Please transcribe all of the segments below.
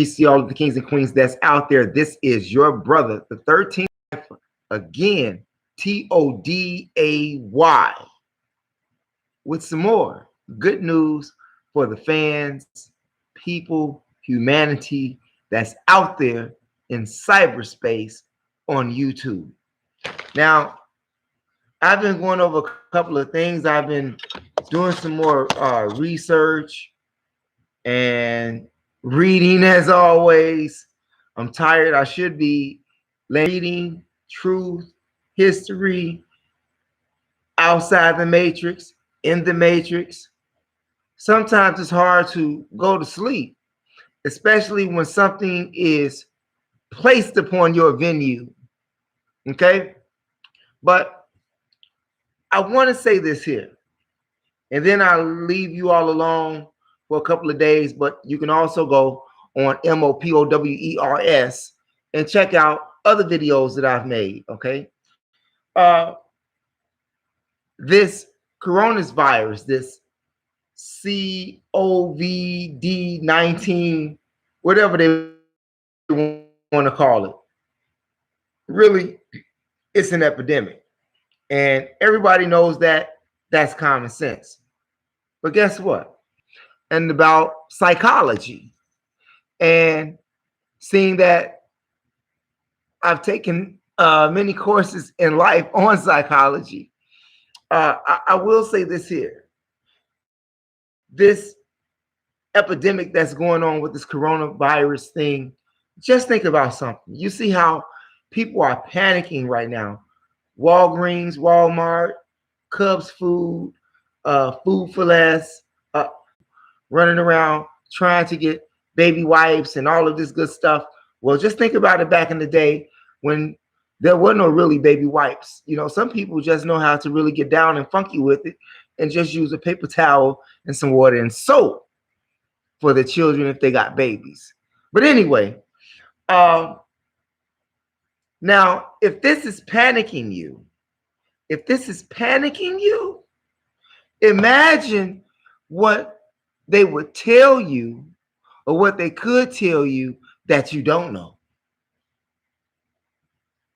Peace to all of the kings and queens that's out there. This is your brother, the 13th again, Today, with some more good news for the fans, people, humanity that's out there in cyberspace on YouTube. Now, I've been going over a couple of things. I've been doing some more research and reading as always. I'm tired. I should be reading truth, history, outside the matrix, in the matrix. Sometimes it's hard to go to sleep, especially when something is placed upon your venue. Okay? But I want to say this here, and then I'll leave you all alone for a couple of days, but you can also go on MOPOWERS and check out other videos that I've made, okay? This coronavirus, this COVID-19, whatever they want to call it, really, it's an epidemic. And everybody knows that that's common sense. But guess what? And about psychology and seeing that I've taken many courses in life on psychology, I will say this here. This epidemic that's going on with this coronavirus thing, just think about something. You see how people are panicking right now. Walgreens, Walmart, Cubs Food, Food for Less, running around trying to get baby wipes and all of this good stuff. Well, just think about it back in the day when there were no really baby wipes. You know, some people just know how to really get down and funky with it and just use a paper towel and some water and soap for the children if they got babies. But anyway, now, if this is panicking you, imagine what they would tell you or what they could tell you that you don't know.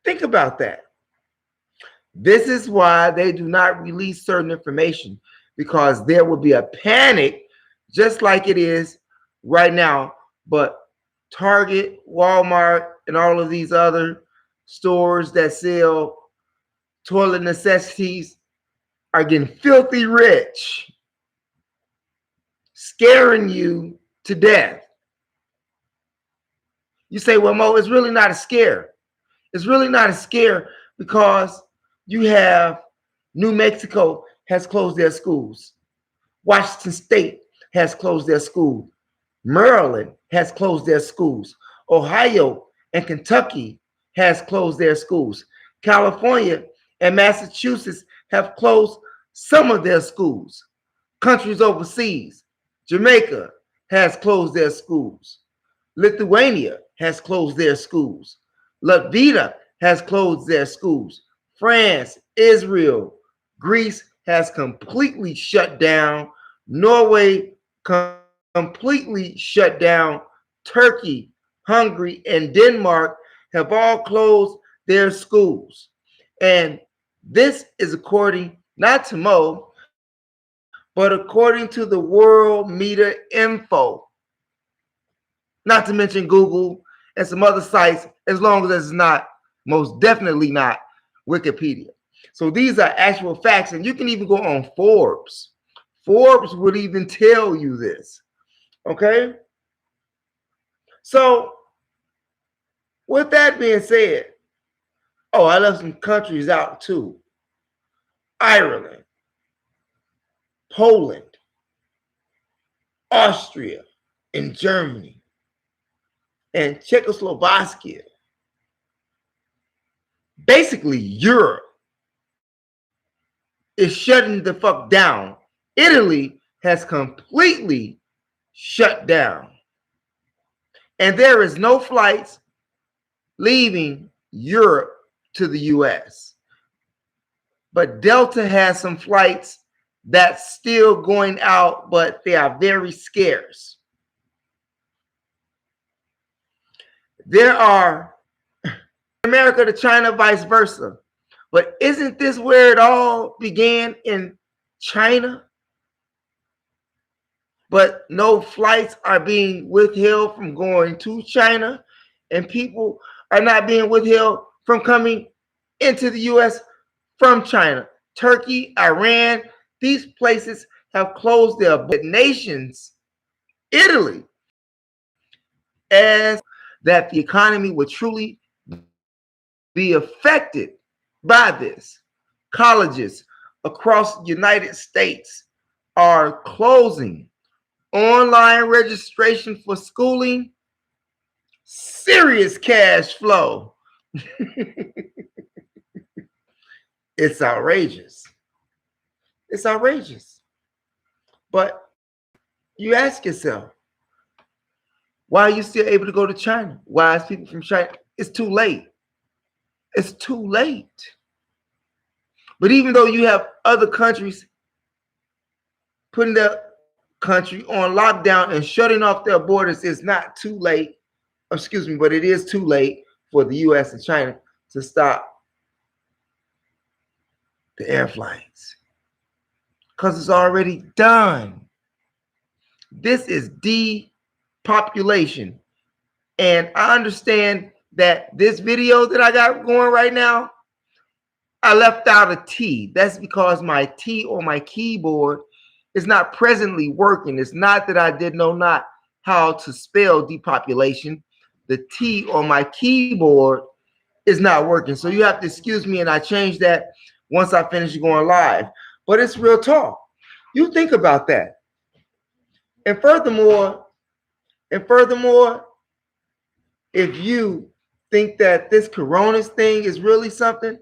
Think about that. This is why they do not release certain information, because there will be a panic just like it is right now. But Target, Walmart, and all of these other stores that sell toilet necessities are getting filthy rich, scaring you to death. You say, well, Mo, it's really not a scare. It's really not a scare because you have New Mexico has closed their schools. Washington State has closed their school. Maryland has closed their schools. Ohio and Kentucky has closed their schools. California and Massachusetts have closed some of their schools. Countries overseas, Jamaica has closed their schools. Lithuania has closed their schools. Latvia has closed their schools. France, Israel, Greece has completely shut down. Norway completely shut down. Turkey, Hungary, and Denmark have all closed their schools. And this is according not to Mo, but according to the World Media Info. Not to mention Google and some other sites, as long as it's not, most definitely not, Wikipedia. So these are actual facts, and you can even go on Forbes. Forbes would even tell you this, okay? So with that being said, oh, I left some countries out too. Ireland, Poland, Austria, and Germany, and Czechoslovakia. Basically, Europe is shutting the fuck down. Italy has completely shut down. And there is no flights leaving Europe to the US. But Delta has some flights that's still going out, but they are very scarce. There are America to China, vice versa. But isn't this where it all began, in China? But no flights are being withheld from going to China, and people are not being withheld from coming into the U.S. from China. Turkey, Iran, these places have closed their nations. Italy, as that the economy would truly be affected by this. Colleges across the United States are closing. Online registration for schooling, serious cash flow. It's outrageous. It's outrageous. But you ask yourself, why are you still able to go to China? Why is people from China? It's too late. It's too late. But even though you have other countries putting their country on lockdown and shutting off their borders, it's not too late. Excuse me, but it is too late for the U.S. and China to stop the air flights, because it's already done. This is depopulation. And I understand that this video that I got going right now, I left out a T. That's because my T on my keyboard is not presently working. It's not that I did not how to spell depopulation. The T on my keyboard is not working. So you have to excuse me, and I change that once I finish going live. But it's real talk. You think about that. And furthermore, if you think that this coronas thing is really something,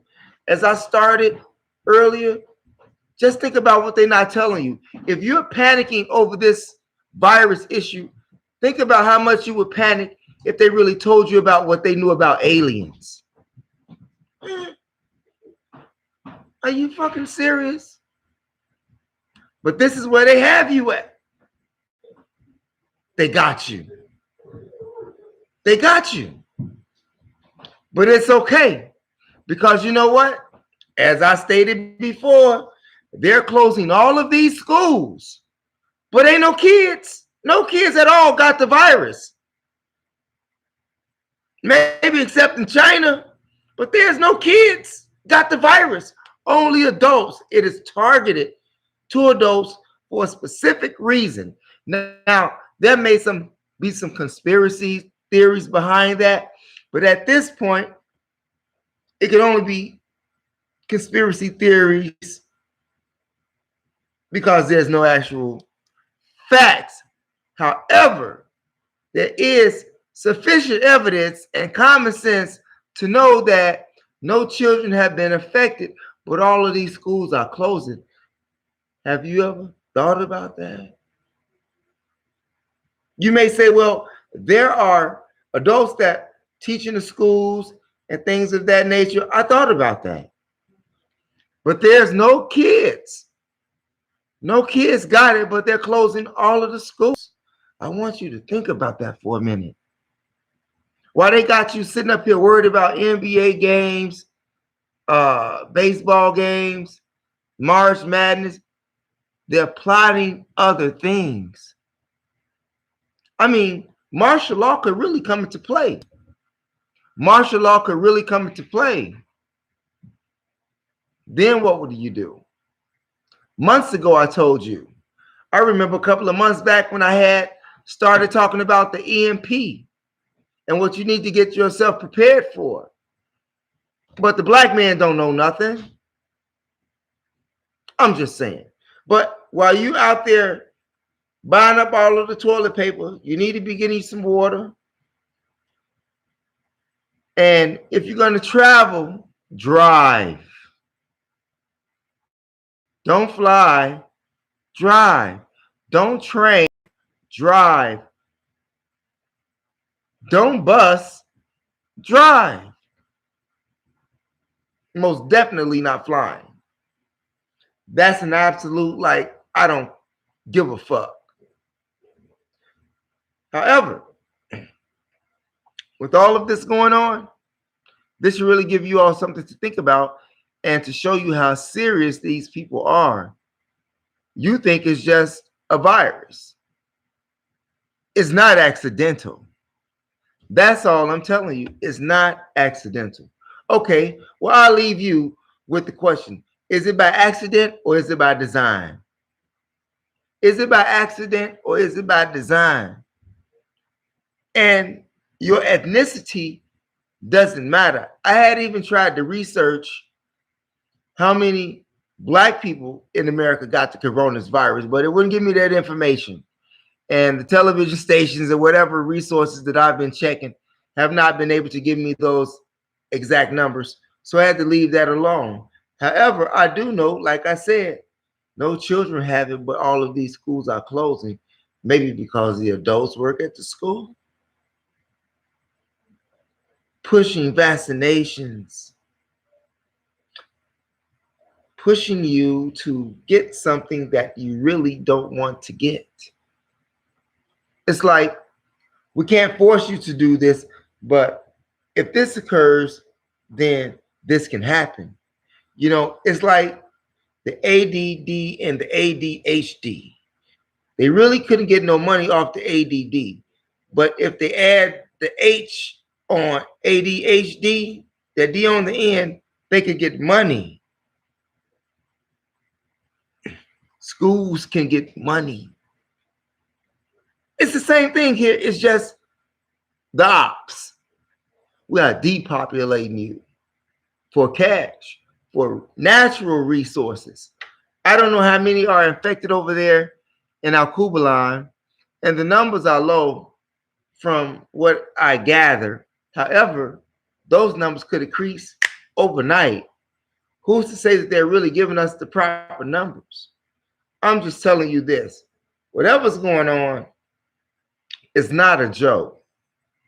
as I started earlier, just think about what they're not telling you. If you're panicking over this virus issue, think about how much you would panic if they really told you about what they knew about aliens. Are you fucking serious? But this is where they have you at. They got you. They got you. But it's okay, because you know what? As I stated before, they're closing all of these schools, but ain't no kids. No kids at all got the virus. Maybe except in China, but there's no kids got the virus. Only adults. It is targeted to adults for a specific reason. Now, there may be some conspiracy theories behind that, but at this point, it can only be conspiracy theories because there's no actual facts. However, there is sufficient evidence and common sense to know that no children have been affected, but all of these schools are closing. Have you ever thought about that? You may say, well, there are adults that teach in the schools and things of that nature. I thought about that. But there's no kids. No kids got it, but they're closing all of the schools. I want you to think about that for a minute. Why they got you sitting up here worried about NBA games, baseball games, March Madness, they're plotting other things. I mean, martial law could really come into play. Martial law could really come into play. Then what would you do? Months ago, I told you. I remember a couple of months back when I had started talking about the EMP and what you need to get yourself prepared for. But the black man don't know nothing. I'm just saying. But while you out there buying up all of the toilet paper, you need to be getting some water. And if you're going to travel, drive. Don't fly, drive. Don't train, drive. Don't bus, drive. Most definitely not flying. That's an absolute, like, I don't give a fuck. However, with all of this going on, this should really give you all something to think about and to show you how serious these people are. You think it's just a virus. It's not accidental. That's all I'm telling you. It's not accidental. Okay, well, I'll leave you with the question. Is it by accident or is it by design? Is it by accident or is it by design? And your ethnicity doesn't matter. I had even tried to research how many Black people in America got the coronavirus, but it wouldn't give me that information. And the television stations or whatever resources that I've been checking have not been able to give me those exact numbers. So I had to leave that alone. However, I do know, like I said, no children have it, but all of these schools are closing, maybe because the adults work at the school. Pushing vaccinations, pushing you to get something that you really don't want to get. It's like, we can't force you to do this, but if this occurs, then this can happen. You know, it's like the ADD and the ADHD. They really couldn't get no money off the ADD. But if they add the H on ADHD, the D on the end, they could get money. Schools can get money. It's the same thing here. It's just the ops. We are depopulating you for cash, for natural resources. I don't know how many are infected over there in Al-Kubalan, and the numbers are low from what I gather. However, those numbers could increase overnight. Who's to say that they're really giving us the proper numbers? I'm just telling you this. Whatever's going on is not a joke,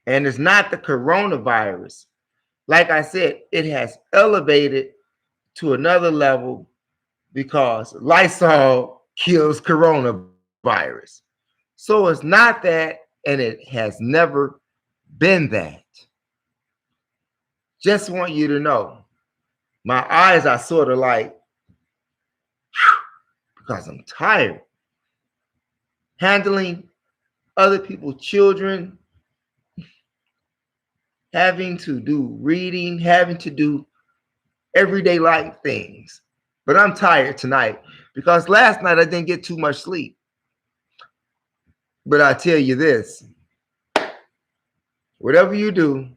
and it's not the coronavirus. Like I said, it has elevated to another level because Lysol kills coronavirus. So it's not that, and it has never been that. Just want you to know, my eyes are sort of like, because I'm tired. Handling other people's children, having to do reading, having to do everyday life things. But I'm tired tonight because last night I didn't get too much sleep. But I tell you this, whatever you do,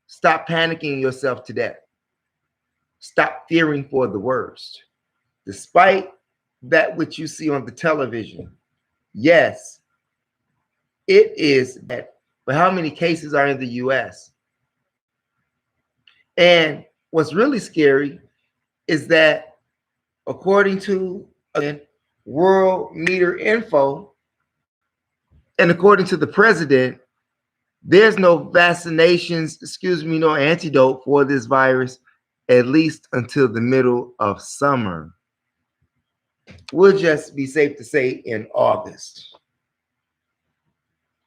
stop panicking yourself to death. Stop fearing for the worst. Despite that which you see on the television, yes, it is bad. But how many cases are in the US? And what's really scary is that according to, again, World Meter Info, and according to the president, there's no vaccinations, no antidote for this virus, at least until the middle of summer. We'll just be safe to say in August.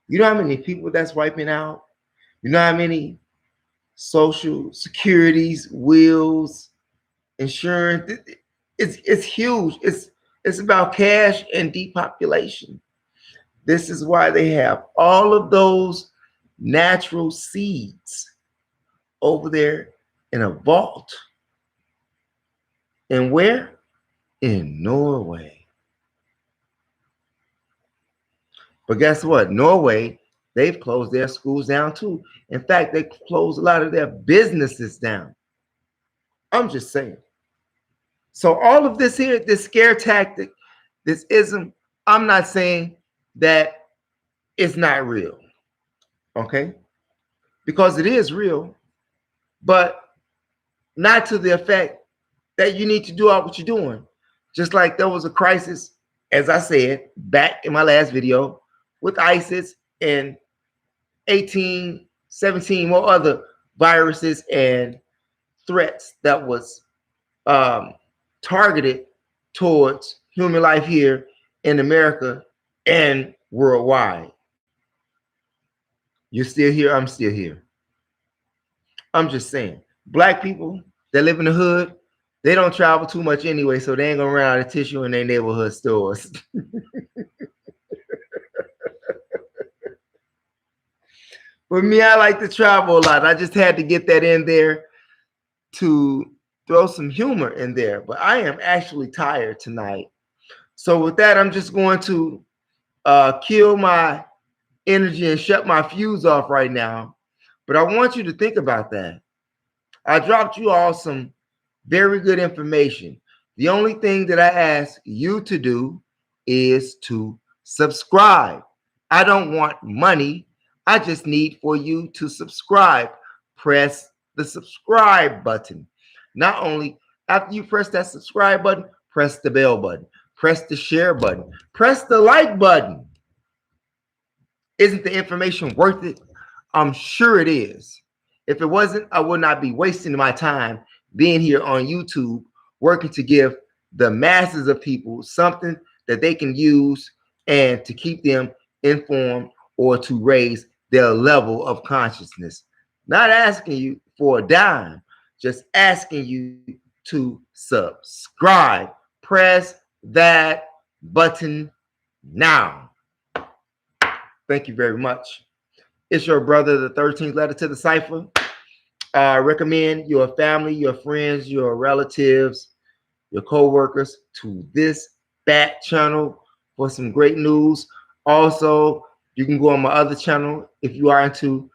You know how many people that's wiping out? You know how many social securities, wills, insurance? It's huge. It's about cash and depopulation. This is why they have all of those natural seeds over there in a vault. And where? In Norway. But guess what? Norway, they've closed their schools down too. In fact, they closed a lot of their businesses down. I'm just saying. So all of this here, this scare tactic, this ism, I'm not saying that it's not real. Okay? Because it is real, but not to the effect that you need to do all what you're doing. Just like there was a crisis, as I said back in my last video, with ISIS and 18, 17 more other viruses and threats that was targeted towards human life here in America and worldwide. You're still here. I'm still here. I'm just saying. Black people that live in the hood, they don't travel too much anyway, so they ain't gonna run out of tissue in their neighborhood stores. But me, I like to travel a lot. I just had to get that in there to throw some humor in there. But I am actually tired tonight. So with that, I'm just going to kill my energy and shut my fuse off right now. But I want you to think about that. I dropped you all some very good information. The only thing that I ask you to do is to subscribe. I don't want money. I just need for you to subscribe. Press the subscribe button. Not only after you press that subscribe button, press the bell button, press the share button, press the like button. Isn't the information worth it? I'm sure it is. If it wasn't, I would not be wasting my time being here on YouTube, working to give the masses of people something that they can use and to keep them informed or to raise their level of consciousness. Not asking you for a dime, just asking you to subscribe. Press that button now. Thank you very much. It's your brother, the 13th letter to the cipher. Recommend your family, your friends, your relatives, your co-workers to this back channel for some great news. Also, you can go on my other channel if you are into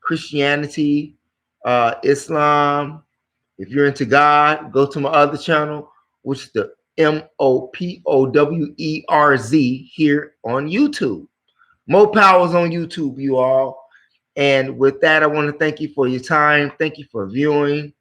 Christianity, Islam. If you're into God, go to my other channel, which is the MOPOWERZ here on YouTube. More powers on YouTube, you all. And with that, I want to thank you for your time. Thank you for viewing.